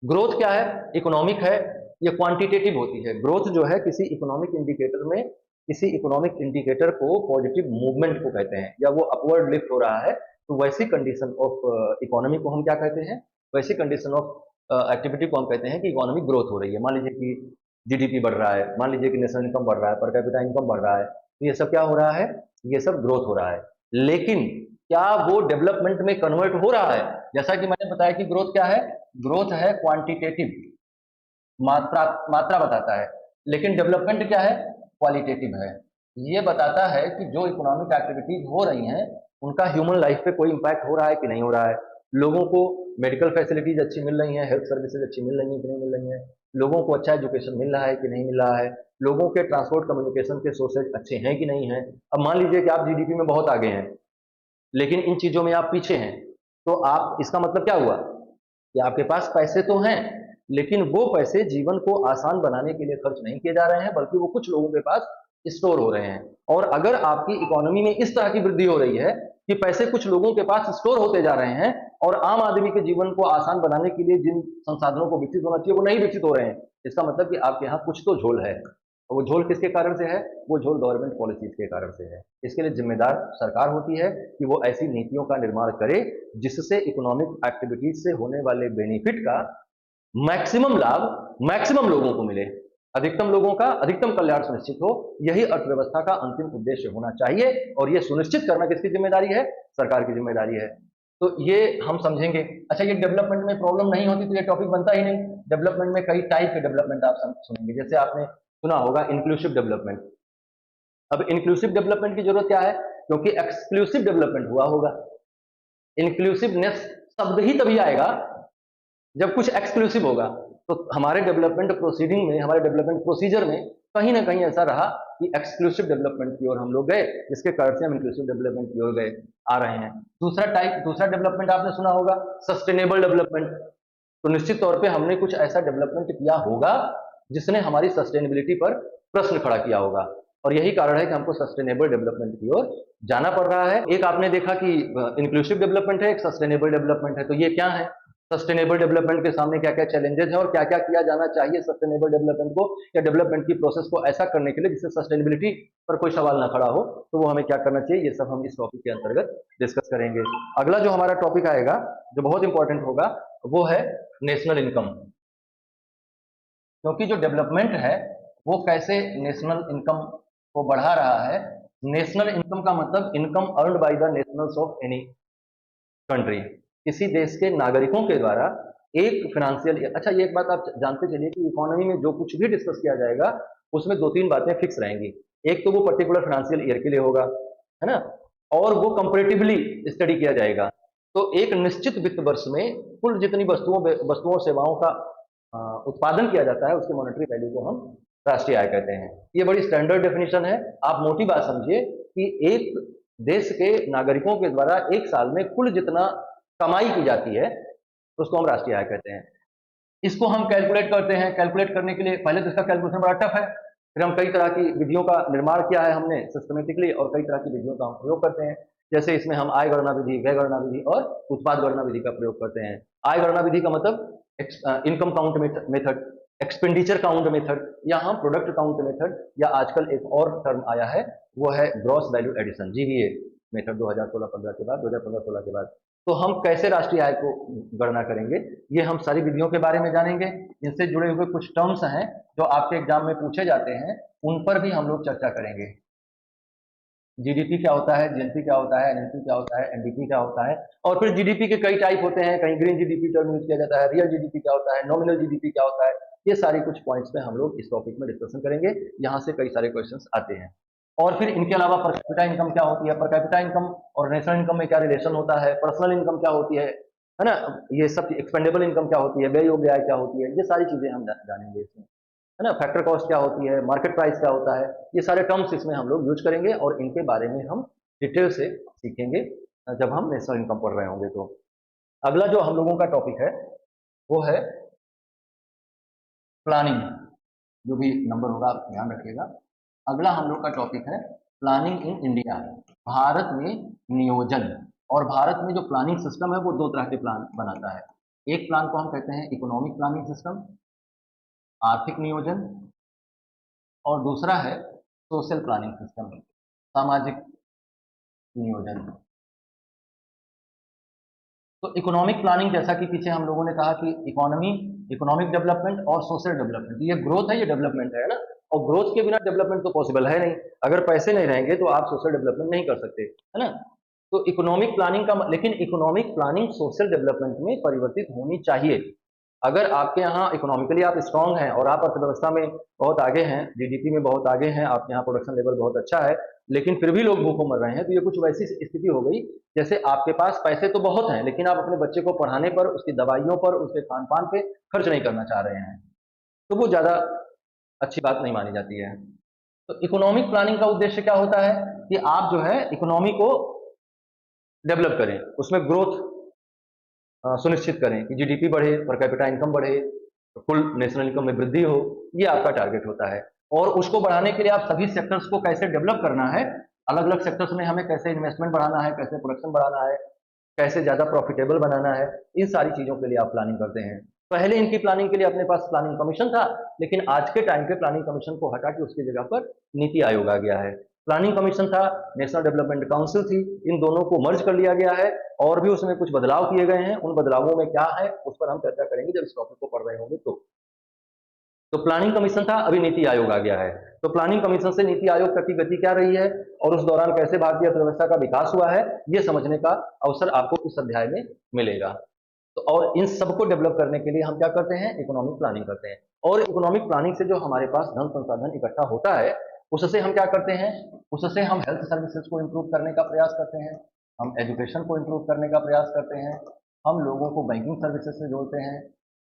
ग्रोथ क्या है, इकोनॉमिक है, ये क्वांटिटेटिव होती है। ग्रोथ जो है किसी इकोनॉमिक इंडिकेटर में, किसी इकोनॉमिक इंडिकेटर को पॉजिटिव मूवमेंट को कहते हैं, या वो अपवर्ड लिफ्ट हो रहा है, तो वैसी कंडीशन ऑफ इकोनॉमी को हम क्या कहते हैं, वैसी कंडीशन ऑफ एक्टिविटी को हम कहते हैं कि इकोनॉमिक ग्रोथ हो रही है। मान लीजिए कि जीडीपी बढ़ रहा है, मान लीजिए कि नेशनल इनकम बढ़ रहा है, पर कैपिटा इनकम बढ़ रहा है, तो ये सब क्या हो रहा है, ये सब ग्रोथ हो रहा है। लेकिन क्या वो डेवलपमेंट में कन्वर्ट हो रहा है? जैसा कि मैंने बताया कि ग्रोथ क्या है, ग्रोथ है क्वांटिटेटिव, मात्रा बताता है, लेकिन डेवलपमेंट क्या है, क्वालिटेटिव है। ये बताता है कि जो इकोनॉमिक एक्टिविटीज हो रही हैं उनका ह्यूमन लाइफ पे कोई इंपैक्ट हो रहा है कि नहीं हो रहा है। लोगों को मेडिकल फैसिलिटीज अच्छी मिल रही हैं, हेल्थ सर्विसेज अच्छी मिल रही हैं कि नहीं मिल रही हैं, लोगों को अच्छा एजुकेशन मिल रहा है कि नहीं मिल रहा है, लोगों के ट्रांसपोर्ट कम्युनिकेशन के सोर्सेज अच्छे हैं कि नहीं हैं। अब मान लीजिए कि आप जीडीपी में बहुत आगे हैं लेकिन इन चीजों में आप पीछे हैं, तो आप, इसका मतलब क्या हुआ कि आपके पास पैसे तो हैं लेकिन वो पैसे जीवन को आसान बनाने के लिए खर्च नहीं किए जा रहे हैं, बल्कि वो कुछ लोगों के पास स्टोर हो रहे हैं। और अगर आपकी इकोनॉमी में इस तरह की वृद्धि हो रही है कि पैसे कुछ लोगों के पास स्टोर होते जा रहे हैं और आम आदमी के जीवन को आसान बनाने के लिए जिन संसाधनों को विकसित होना चाहिए वो नहीं विकसित हो रहे हैं, इसका मतलब कि आपके यहाँ कुछ तो झोल है। और वो झोल किसके कारण से है, वो झोल गवर्नमेंट पॉलिसीज के कारण से है। इसके लिए जिम्मेदार सरकार होती है कि वो ऐसी नीतियों का निर्माण करे जिससे इकोनॉमिक एक्टिविटीज से होने वाले बेनिफिट का मैक्सिमम लाभ मैक्सिमम लोगों को मिले, अधिकतम लोगों का अधिकतम कल्याण सुनिश्चित हो। यही अर्थव्यवस्था का अंतिम उद्देश्य होना चाहिए और ये सुनिश्चित करना किसकी जिम्मेदारी है, सरकार की जिम्मेदारी है। तो ये हम समझेंगे। अच्छा, ये डेवलपमेंट में प्रॉब्लम नहीं होती तो ये टॉपिक बनता ही नहीं। डेवलपमेंट में कई टाइप के डेवलपमेंट आप सुनेंगे, जैसे आपने सुना होगा इंक्लूसिव डेवलपमेंट। अब इंक्लूसिव डेवलपमेंट की जरूरत क्या है, क्योंकि एक्सक्लूसिव डेवलपमेंट हुआ होगा। इंक्लूसिवनेस शब्द ही तभी आएगा जब कुछ एक्सक्लूसिव होगा। तो हमारे डेवलपमेंट प्रोसीडिंग में, हमारे डेवलपमेंट प्रोसीजर में कहीं ना कहीं ऐसा रहा कि एक्सक्लूसिव डेवलपमेंट की ओर हम लोग गए, जिसके कारण से हम इंक्लूसिव डेवलपमेंट की ओर गए आ रहे हैं। दूसरा डेवलपमेंट आपने सुना होगा सस्टेनेबल डेवलपमेंट। तो निश्चित तौर पे हमने कुछ ऐसा डेवलपमेंट किया होगा जिसने हमारी सस्टेनेबिलिटी पर प्रश्न खड़ा किया होगा, और यही कारण है कि हमको सस्टेनेबल डेवलपमेंट की ओर जाना पड़ रहा है। एक आपने देखा कि इंक्लूसिव डेवलपमेंट है, एक सस्टेनेबल डेवलपमेंट है। तो ये क्या है, सस्टेनेबल डेवलपमेंट के सामने क्या क्या चैलेंजेस हैं और क्या क्या किया जाना चाहिए सस्टेनेबल डेवलपमेंट को या डेवलपमेंट की प्रोसेस को ऐसा करने के लिए जिससे सस्टेनेबिलिटी पर कोई सवाल ना खड़ा हो, तो वो हमें क्या करना चाहिए, ये सब हम इस टॉपिक के अंतर्गत डिस्कस करेंगे। अगला जो हमारा टॉपिक आएगा जो बहुत इंपॉर्टेंट होगा वो है नेशनल इनकम। क्योंकि जो डेवलपमेंट है वो कैसे नेशनल इनकम को बढ़ा रहा है। नेशनल इनकम का मतलब income earned by the nationals of any country, किसी देश के नागरिकों के द्वारा एक फाइनेंशियल। अच्छा, ये एक बात आप जानते चलिए कि इकोनॉमी में जो कुछ भी डिस्कस किया जाएगा उसमें दो तीन बातें फिक्स रहेंगी। एक तो वो पर्टिकुलर फाइनेंशियल ईयर के लिए होगा, है ना, और वो कंपैरेटिवली स्टडी किया जाएगा। तो एक निश्चित वित्त वर्ष में कुल जितनी वस्तुओं सेवाओं का उत्पादन किया जाता है उसकी मॉनेटरी वैल्यू को हम राष्ट्रीय आय कहते हैं। ये बड़ी स्टैंडर्ड डेफिनेशन है। आप मोटी बात समझिए कि एक देश के नागरिकों के द्वारा एक साल में कुल जितना कमाई की जाती है उसको हम राष्ट्रीय आय कहते हैं। इसको हम कैलकुलेट करते हैं। कैलकुलेट करने के लिए पहले तो इसका कैलकुलेशन बड़ा टफ है, फिर हम कई तरह की विधियों का निर्माण किया है हमने सिस्टमेटिकली, और कई तरह की विधियों का हम प्रयोग करते हैं। जैसे इसमें हम आय गणना विधि, व्यय गणना विधि और उत्पाद गणना विधि का प्रयोग करते हैं। आय गणना विधि का मतलब income count method, expenditure count method, या हम प्रोडक्ट काउंट मेथड, या आजकल एक और टर्म आया है वो है gross value addition, GVA method 2016-15 के बाद, 2015-16 के बाद। तो हम कैसे राष्ट्रीय आय को गणना करेंगे ये हम सारी विधियों के बारे में जानेंगे। इनसे जुड़े हुए कुछ टर्म्स हैं जो आपके एग्जाम में पूछे जाते हैं, उन पर भी हम लोग चर्चा करेंगे। जीडीपी क्या होता है, जीएनपी क्या होता है, एनएनपी क्या होता है, एनडीपी क्या होता है, और फिर जीडीपी के कई टाइप होते हैं। कहीं ग्रीन जीडीपी टर्म यूज किया जाता है, रियल जीडीपी क्या होता है, नॉमिनल जीडीपी क्या होता है। ये सारी कुछ पॉइंट्स पे हम लोग इस टॉपिक में डिस्कशन करेंगे। यहाँ से कई सारे क्वेश्चंस आते हैं। और फिर इनके अलावा पर कैपिटा इनकम क्या होती है, पर कैपिटा इनकम और नेशनल इनकम में क्या रिलेशन होता है, पर्सनल इनकम क्या होती है ना, ये सब एक्सपेंडेबल इनकम क्या होती है, व्यय योग्य आय क्या होती है, ये सारी चीजें हम जानेंगे इसमें, है ना। फैक्टर कॉस्ट क्या होती है, मार्केट प्राइस क्या होता है, ये सारे टर्म्स इसमें हम लोग यूज करेंगे और इनके बारे में हम डिटेल से सीखेंगे जब हम नेशनल इनकम पढ़ रहे होंगे। तो अगला जो हम लोगों का टॉपिक है वो है प्लानिंग। जो भी नंबर होगा आप ध्यान रखिएगा। अगला हम लोग का टॉपिक है प्लानिंग इन इंडिया, भारत में नियोजन। और भारत में जो प्लानिंग सिस्टम है वो दो तरह के प्लान बनाता है। एक प्लान को हम कहते हैं इकोनॉमिक प्लानिंग सिस्टम, आर्थिक नियोजन, और दूसरा है सोशल प्लानिंग सिस्टम, सामाजिक नियोजन। तो इकोनॉमिक प्लानिंग, जैसा कि पीछे हम लोगों ने कहा कि इकोनॉमिक डेवलपमेंट और सोशल डेवलपमेंट, ये ग्रोथ है, ये डेवलपमेंट है ना। और ग्रोथ के बिना डेवलपमेंट तो पॉसिबल है नहीं। अगर पैसे नहीं रहेंगे तो आप सोशल डेवलपमेंट नहीं कर सकते, है ना। तो इकोनॉमिक प्लानिंग का, लेकिन इकोनॉमिक प्लानिंग सोशल डेवलपमेंट में परिवर्तित होनी चाहिए। अगर आपके यहाँ इकोनॉमिकली आप स्ट्रांग हैं और आप अर्थव्यवस्था में बहुत आगे हैं, जीडीपी में बहुत आगे हैं, आपके यहाँ प्रोडक्शन लेवल बहुत अच्छा है, लेकिन फिर भी लोग भूखों मर रहे हैं, तो ये कुछ वैसी स्थिति हो गई जैसे आपके पास पैसे तो बहुत हैं लेकिन आप अपने बच्चे को पढ़ाने पर, उसकी दवाइयों पर, उसके खान पान पे खर्च नहीं करना चाह रहे हैं, तो वो ज्यादा अच्छी बात नहीं मानी जाती है। तो इकोनॉमिक प्लानिंग का उद्देश्य क्या होता है कि आप जो है इकोनॉमी को डेवलप करें, उसमें ग्रोथ सुनिश्चित करें कि जीडीपी बढ़े, पर कैपिटा इनकम बढ़े, तो कुल नेशनल इनकम में वृद्धि हो, ये आपका टारगेट होता है। और उसको बढ़ाने के लिए आप सभी सेक्टर्स को कैसे डेवलप करना है, अलग अलग सेक्टर्स में हमें कैसे इन्वेस्टमेंट बढ़ाना है, कैसे प्रोडक्शन बढ़ाना है, कैसे ज्यादा प्रॉफिटेबल बनाना है, इन सारी चीजों के लिए आप प्लानिंग करते हैं। पहले इनकी प्लानिंग के लिए अपने पास प्लानिंग कमीशन था, लेकिन आज के टाइम पे प्लानिंग कमीशन को हटा के उसकी जगह पर नीति आयोग आ गया है। प्लानिंग कमीशन था, नेशनल डेवलपमेंट काउंसिल थी, इन दोनों को मर्ज कर लिया गया है और भी उसमें कुछ बदलाव किए गए हैं। उन बदलावों में क्या है उस पर हम चर्चा करेंगे जब इस टॉपिक को पढ़ रहे होंगे। तो प्लानिंग कमीशन था, अभी नीति आयोग आ गया है। तो प्लानिंग कमीशन से नीति आयोग तक की गति क्या रही है और उस दौरान कैसे भारतीय अर्थव्यवस्था का विकास हुआ है, ये समझने का अवसर आपको इस अध्याय में मिलेगा। तो और इन सबको डेवलप करने के लिए हम क्या करते हैं, इकोनॉमिक प्लानिंग करते हैं। और इकोनॉमिक प्लानिंग से जो हमारे पास धन संसाधन इकट्ठा होता है उससे हम क्या करते हैं, उससे हम हेल्थ सर्विसेज को इम्प्रूव करने का प्रयास करते हैं, हम एजुकेशन को इम्प्रूव करने का प्रयास करते हैं, हम लोगों को बैंकिंग सर्विसेज से जोड़ते हैं,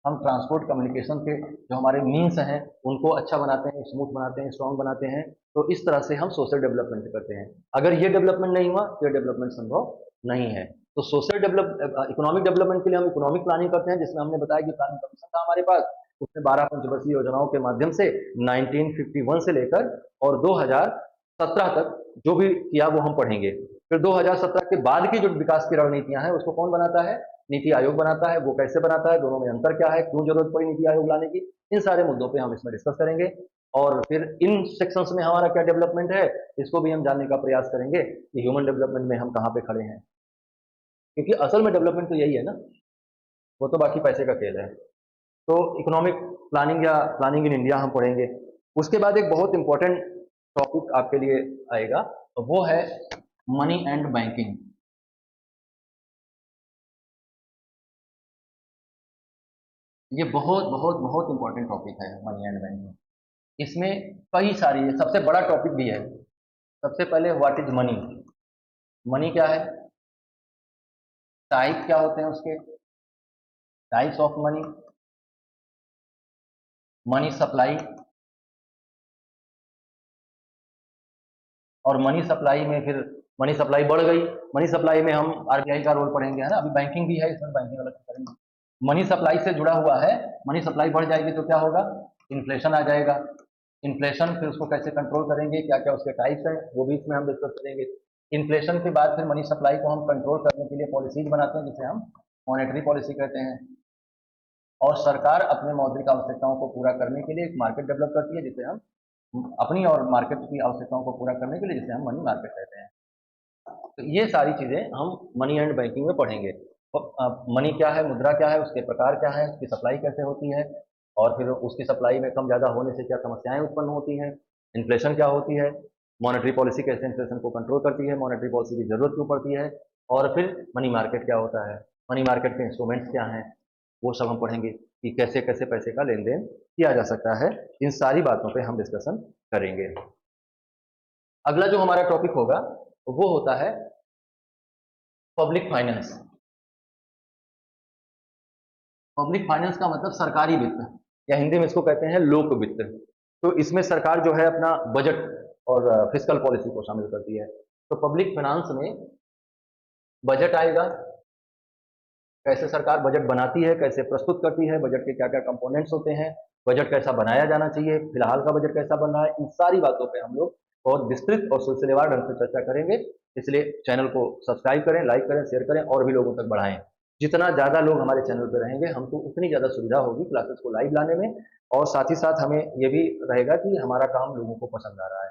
हम ट्रांसपोर्ट कम्युनिकेशन के जो हमारे मीन्स हैं उनको अच्छा बनाते हैं, स्मूथ बनाते हैं, स्ट्रॉन्ग बनाते हैं। तो इस तरह से हम सोशल डेवलपमेंट करते हैं। अगर ये डेवलपमेंट नहीं हुआ तो ये डेवलपमेंट संभव नहीं है। तो सोशल डेवलप इकोनॉमिक डेवलपमेंट के लिए हम इकोनॉमिक प्लानिंग करते हैं, जिसमें हमने बताया कि प्लानिंग कमीशन था हमारे पास। उसने 12 पंचवर्षीय योजनाओं के माध्यम से 1951 से लेकर और 2017 तक जो भी किया वो हम पढ़ेंगे। फिर 2017 के बाद की जो विकास की रणनीतियां हैं उसको कौन बनाता है? नीति आयोग बनाता है। वो कैसे बनाता है, दोनों में अंतर क्या है, क्यों जरूरत पड़ी नीति आयोग लाने की, इन सारे मुद्दों पे हम इसमें डिस्कस करेंगे। और फिर इन सेक्शंस में हमारा क्या डेवलपमेंट है इसको भी हम जानने का प्रयास करेंगे कि ह्यूमन डेवलपमेंट में हम कहाँ पे खड़े हैं, क्योंकि असल में डेवलपमेंट तो यही है ना, वो तो बाकी पैसे का खेल है। तो इकोनॉमिक प्लानिंग या प्लानिंग इन इंडिया हम पढ़ेंगे। उसके बाद एक बहुत इंपॉर्टेंट टॉपिक आपके लिए आएगा, तो वो है मनी एंड बैंकिंग। ये बहुत बहुत बहुत इंपॉर्टेंट टॉपिक है मनी एंड बैंकिंग। इसमें कई सारी, सबसे बड़ा टॉपिक भी है। सबसे पहले व्हाट इज मनी, मनी क्या है, टाइप क्या होते हैं उसके, types of money, money supply, और मनी सप्लाई में फिर मनी सप्लाई बढ़ गई, मनी सप्लाई में हम आरबीआई का रोल पढ़ेंगे, है ना। अभी बैंकिंग भी है, इसमें बैंकिंग अलग से करेंगे। मनी सप्लाई से जुड़ा हुआ है, मनी सप्लाई बढ़ जाएगी तो क्या होगा, इन्फ्लेशन आ जाएगा। इन्फ्लेशन फिर उसको कैसे कंट्रोल करेंगे, क्या क्या उसके टाइप्स हैं वो भी इसमें हम डिस्कस करेंगे। इन्फ्लेशन के बाद फिर मनी सप्लाई को हम कंट्रोल करने के लिए पॉलिसीज बनाते हैं, जिसे हम मॉनेटरी पॉलिसी कहते हैं। और सरकार अपने मौद्रिक आवश्यकताओं को पूरा करने के लिए एक मार्केट डेवलप करती है, जिसे हम अपनी और मार्केट की आवश्यकताओं को पूरा करने के लिए, जिसे हम मनी मार्केट कहते हैं। तो ये सारी चीजें हम मनी एंड बैंकिंग में पढ़ेंगे। मनी क्या है, मुद्रा क्या है, उसके प्रकार क्या है, उसकी सप्लाई कैसे होती है, और फिर उसकी सप्लाई में कम ज़्यादा होने से क्या समस्याएं उत्पन्न होती हैं, इन्फ्लेशन क्या होती है, मॉनेटरी पॉलिसी कैसे इन्फ्लेशन को कंट्रोल करती है, मॉनेटरी पॉलिसी की जरूरत क्यों पड़ती है, और फिर मनी मार्केट क्या होता है, मनी मार्केट के इंस्ट्रूमेंट्स क्या हैं, वो सब हम पढ़ेंगे कि कैसे कैसे पैसे का लेन देन किया जा सकता है। इन सारी बातों पे हम डिस्कशन करेंगे। अगला जो हमारा टॉपिक होगा वो होता है पब्लिक फाइनेंस। पब्लिक फाइनेंस का मतलब सरकारी वित्त, या हिंदी में इसको कहते हैं लोक वित्त। तो इसमें सरकार जो है अपना बजट और फिस्कल पॉलिसी को शामिल करती है। तो पब्लिक फाइनेंस में बजट आएगा, कैसे सरकार बजट बनाती है, कैसे प्रस्तुत करती है, बजट के क्या क्या कंपोनेंट्स होते हैं, बजट कैसा बनाया जाना चाहिए, फिलहाल का बजट कैसा बन रहा है, इन सारी बातों पे हम लोग बहुत विस्तृत और सिलसिलेवार ढंग से चर्चा करेंगे। इसलिए चैनल को सब्सक्राइब करें, लाइक करें, शेयर करें और भी लोगों तक बढ़ाएं। जितना ज़्यादा लोग हमारे चैनल पर रहेंगे हमको उतनी ज़्यादा सुविधा होगी क्लासेस को लाइव लाने में, और साथ ही साथ हमें ये भी रहेगा कि हमारा काम लोगों को पसंद आ रहा है।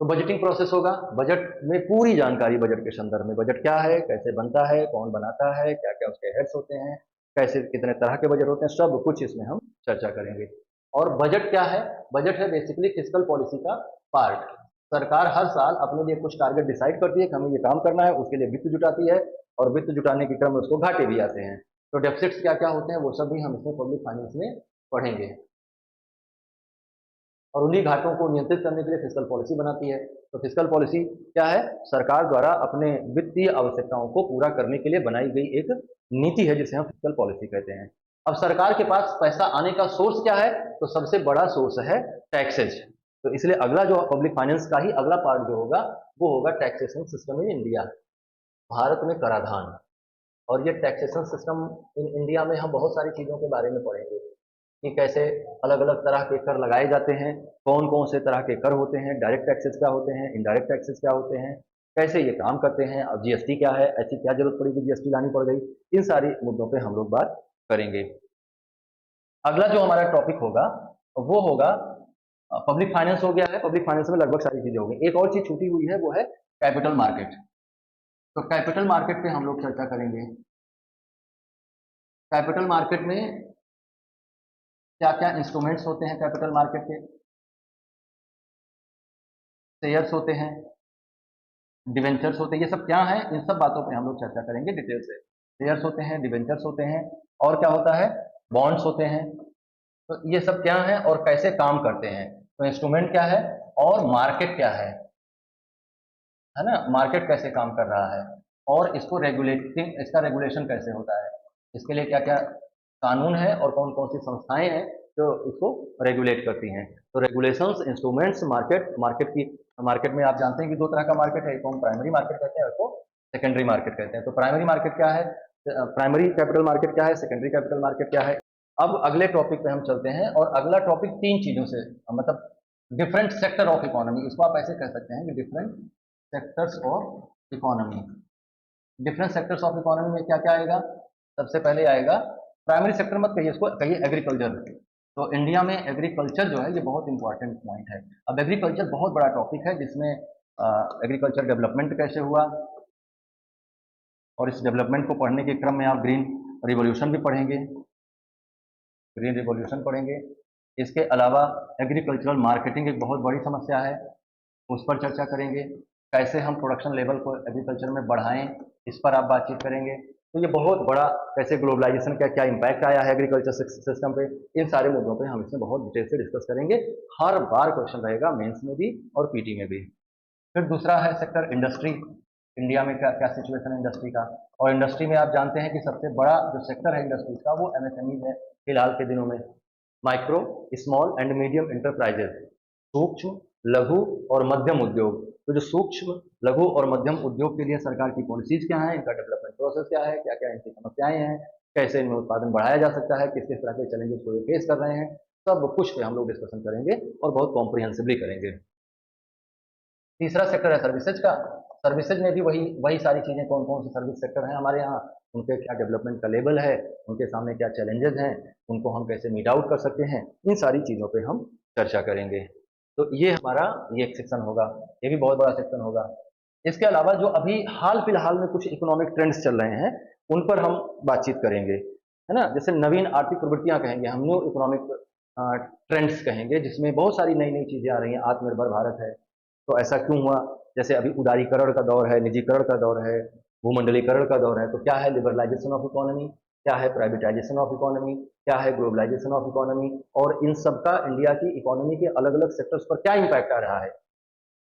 तो बजटिंग प्रोसेस होगा, बजट में पूरी जानकारी, बजट के संदर्भ में बजट क्या है, कैसे बनता है, कौन बनाता है, क्या क्या उसके हेड्स होते हैं, कैसे कितने तरह के बजट होते हैं, सब कुछ इसमें हम चर्चा करेंगे। और बजट क्या है, बजट है बेसिकली फिस्कल पॉलिसी का पार्ट। सरकार हर साल अपने लिए कुछ टारगेट डिसाइड करती है कि हमें ये काम करना है, उसके लिए वित्त जुटाती है, और वित्त जुटाने के क्रम में उसको घाटे भी आते हैं। तो डेफिसिट्स क्या क्या होते हैं वो सब भी हम इसमें पब्लिक फाइनेंस में पढ़ेंगे, और उन्हीं घाटों को नियंत्रित करने के लिए फिस्कल पॉलिसी बनाती है। तो फिस्कल पॉलिसी क्या है, सरकार द्वारा अपने वित्तीय आवश्यकताओं को पूरा करने के लिए बनाई गई एक नीति है, जिसे हम फिस्कल पॉलिसी कहते हैं। अब सरकार के पास पैसा आने का सोर्स क्या है, तो सबसे बड़ा सोर्स है टैक्सेज। तो इसलिए अगला जो पब्लिक फाइनेंस का ही अगला पार्ट जो होगा वो होगा taxation system in India, Bharat में कराधान। और ये टैक्सेशन सिस्टम इन इंडिया में हम बहुत सारी चीज़ों के बारे में पढ़ेंगे कि कैसे अलग अलग तरह के कर लगाए जाते हैं, कौन कौन से तरह के कर होते हैं, डायरेक्ट टैक्सेस क्या होते हैं, इनडायरेक्ट टैक्सेस क्या होते हैं, कैसे ये काम करते हैं, और जीएसटी क्या है, ऐसी क्या जरूरत पड़ी कि जीएसटी लानी पड़ गई। इन सारी मुद्दों पे हम लोग बात करेंगे। अगला जो हमारा टॉपिक होगा वो होगा पब्लिक फाइनेंस। हो गया है, पब्लिक फाइनेंस में लगभग सारी चीजें हो गई। एक और चीज छूटी हुई है, वो है कैपिटल मार्केट। तो कैपिटल मार्केट पे हम लोग चर्चा करेंगे। कैपिटल मार्केट में क्या क्या इंस्ट्रूमेंट्स होते हैं, कैपिटल मार्केट के शेयर्स होते हैं, डिवेंचर्स होते हैं, ये सब क्या है, इन सब बातों पे हम लोग चर्चा करेंगे डिटेल से। शेयर्स होते हैं, डिवेंचर्स होते हैं, और क्या होता है, बॉन्ड्स होते हैं। तो ये सब क्या है और कैसे काम करते हैं, तो इंस्ट्रूमेंट क्या है और मार्केट क्या है ना, मार्केट कैसे काम कर रहा है, और इसको रेगुलेटिंग, इसका रेगुलेशन कैसे होता है, इसके लिए क्या क्या कानून है और कौन कौन सी संस्थाएं हैं जो इसको रेगुलेट करती हैं। तो रेगुलेशंस, इंस्ट्रूमेंट्स, मार्केट में आप जानते हैं कि दो तरह का मार्केट है, एक को हम प्राइमरी मार्केट कहते हैं और को सेकेंडरी मार्केट कहते हैं। तो प्राइमरी मार्केट क्या है, प्राइमरी कैपिटल मार्केट क्या है, सेकेंडरी कैपिटल मार्केट क्या है। अब अगले टॉपिक पे हम चलते हैं और अगला टॉपिक तीन चीजों से, मतलब डिफरेंट सेक्टर ऑफ इकोनॉमी, इसको आप ऐसे कह सकते हैं कि different sectors of economy. Different sectors of economy में क्या क्या आएगा, सबसे पहले आएगा प्राइमरी सेक्टर, मत कहिए इसको, कहिए एग्रीकल्चर। तो इंडिया में एग्रीकल्चर जो है ये बहुत इंपॉर्टेंट पॉइंट है। अब एग्रीकल्चर बहुत बड़ा टॉपिक है जिसमें एग्रीकल्चर डेवलपमेंट कैसे हुआ, और इस डेवलपमेंट को पढ़ने के क्रम में आप ग्रीन रिवॉल्यूशन भी पढ़ेंगे, ग्रीन रिवॉल्यूशन पढ़ेंगे। इसके अलावा एग्रीकल्चरल मार्केटिंग एक बहुत बड़ी समस्या है, उस पर चर्चा करेंगे। कैसे हम प्रोडक्शन लेवल को एग्रीकल्चर में बढ़ाएं, इस पर आप बातचीत करेंगे। तो ये बहुत बड़ा, कैसे ग्लोबलाइजेशन का क्या इम्पैक्ट आया है एग्रीकल्चर सिस्टम पे, इन सारे मुद्दों पे हम इसमें बहुत डिटेल से डिस्कस करेंगे। हर बार क्वेश्चन रहेगा मेंस में भी और पीटी में भी। फिर दूसरा है सेक्टर इंडस्ट्री, इंडिया में क्या क्या सिचुएशन है इंडस्ट्री का। और इंडस्ट्री में आप जानते हैं कि सबसे बड़ा जो सेक्टर है इंडस्ट्री का वो एमएसएमई है फिलहाल के दिनों में, micro small and medium enterprises, सूक्ष्म लघु और मध्यम उद्योग। तो जो सूक्ष्म लघु और मध्यम उद्योग के लिए सरकार की पॉलिसीज क्या है, इनका डेवलपमेंट प्रोसेस क्या है, क्या क्या इनकी समस्याएं हैं, कैसे इनमें उत्पादन बढ़ाया जा सकता है, किस किस तरह के चैलेंजेस को ये फेस कर रहे हैं, सब कुछ पे हम लोग डिस्कशन करेंगे और बहुत कॉम्प्रिहेंसिवली करेंगे। तीसरा सेक्टर है सर्विसेज का। सर्विसेज में भी वही वही सारी चीजें, कौन कौन से सर्विस सेक्टर हैं हमारे यहाँ, उनके क्या डेवलपमेंट का लेवल है, उनके सामने क्या चैलेंजेस हैं, उनको हम कैसे मीट आउट कर सकते हैं, इन सारी चीजों पे हम चर्चा करेंगे। तो ये हमारा ये एक सेक्शन होगा, ये भी बहुत बड़ा सेक्शन होगा। इसके अलावा जो अभी हाल फिलहाल में कुछ इकोनॉमिक ट्रेंड्स चल रहे हैं उन पर हम बातचीत करेंगे, है ना। जैसे नवीन आर्थिक प्रवृत्तियां कहेंगे हम, न्यू इकोनॉमिक ट्रेंड्स कहेंगे, जिसमें बहुत सारी नई नई चीजें आ रही हैं। आत्मनिर्भर भारत है, तो ऐसा क्यों हुआ, जैसे अभी उदारीकरण का दौर है, निजीकरण का दौर है, भूमंडलीकरण का दौर है। तो क्या है लिबरलाइजेशन ऑफ इकोनॉमी, क्या है प्राइवेटाइजेशन ऑफ इकोनॉमी, क्या है ग्लोबलाइजेशन ऑफ इकोनॉमी, और इन सब का इंडिया की इकोनॉमी के अलग अलग सेक्टर्स पर क्या इम्पैक्ट आ रहा है,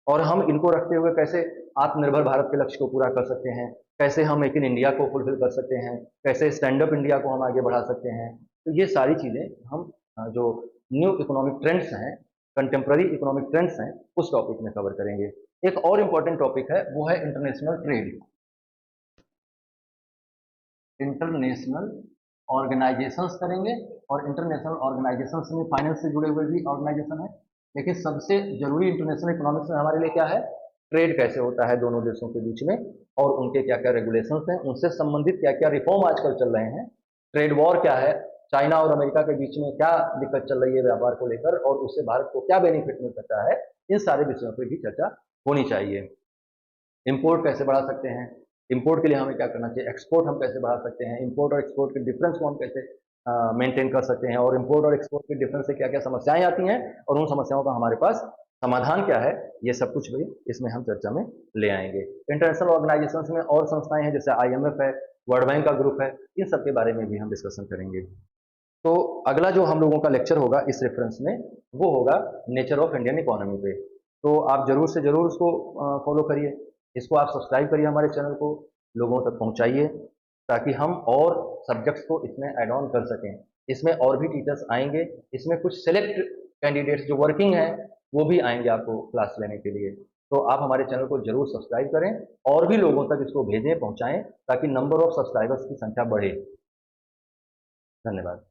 और हम इनको रखते हुए कैसे आत्मनिर्भर भारत के लक्ष्य को पूरा कर सकते हैं, कैसे हम मेक इन इंडिया को फुलफिल कर सकते हैं, कैसे स्टैंड अप इंडिया को हम आगे बढ़ा सकते हैं। तो ये सारी चीजें हम जो न्यू इकोनॉमिक ट्रेंड्स हैं, कंटेम्प्ररी इकोनॉमिक ट्रेंड्स हैं, उस टॉपिक में कवर करेंगे। एक और इम्पॉर्टेंट टॉपिक है वो है इंटरनेशनल ट्रेड। इंटरनेशनल ऑर्गेनाइजेशंस करेंगे, और इंटरनेशनल ऑर्गेनाइजेशंस में फाइनेंस से जुड़े हुए भी ऑर्गेनाइजेशन है। लेकिन सबसे जरूरी इंटरनेशनल इकोनॉमिक्स में हमारे लिए क्या है, ट्रेड कैसे होता है दोनों देशों के बीच में, और उनके क्या क्या रेगुलेशंस हैं, उनसे संबंधित क्या क्या रिफॉर्म आजकल चल रहे हैं, ट्रेड वॉर क्या है, चाइना और अमेरिका के बीच में क्या दिक्कत चल रही है व्यापार को लेकर, और उससे भारत को क्या बेनिफिट मिल सकता है, इन सारे विषयों पर भी चर्चा होनी चाहिए। इंपोर्ट कैसे बढ़ा सकते हैं, इंपोर्ट के लिए हमें क्या करना चाहिए, एक्सपोर्ट हम कैसे बढ़ा सकते हैं, इंपोर्ट और एक्सपोर्ट के डिफरेंस को हम कैसे मेंटेन कर सकते हैं, और इंपोर्ट और एक्सपोर्ट के डिफरेंस से क्या क्या समस्याएं आती हैं, और उन समस्याओं का हमारे पास समाधान क्या है, ये सब कुछ भी इसमें हम चर्चा में ले आएंगे। इंटरनेशनल ऑर्गेनाइजेशंस में और संस्थाएं हैं, जैसे आईएमएफ है, वर्ल्ड बैंक का ग्रुप है, इन सब के बारे में भी हम डिस्कशन करेंगे। तो अगला जो हम लोगों का लेक्चर होगा इस रेफरेंस में, वो होगा नेचर ऑफ इंडियन इकोनॉमी पे। तो आप जरूर से जरूर उसको फॉलो करिए, इसको आप सब्सक्राइब करिए, हमारे चैनल को लोगों तक पहुंचाइए, ताकि हम और सब्जेक्ट्स को इसमें ऐड ऑन कर सकें। इसमें और भी टीचर्स आएंगे, इसमें कुछ सेलेक्ट कैंडिडेट्स जो वर्किंग हैं वो भी आएंगे आपको क्लास लेने के लिए। तो आप हमारे चैनल को जरूर सब्सक्राइब करें, और भी लोगों तक इसको भेजें, पहुंचाएं, ताकि नंबर ऑफ सब्सक्राइबर्स की संख्या बढ़े। धन्यवाद।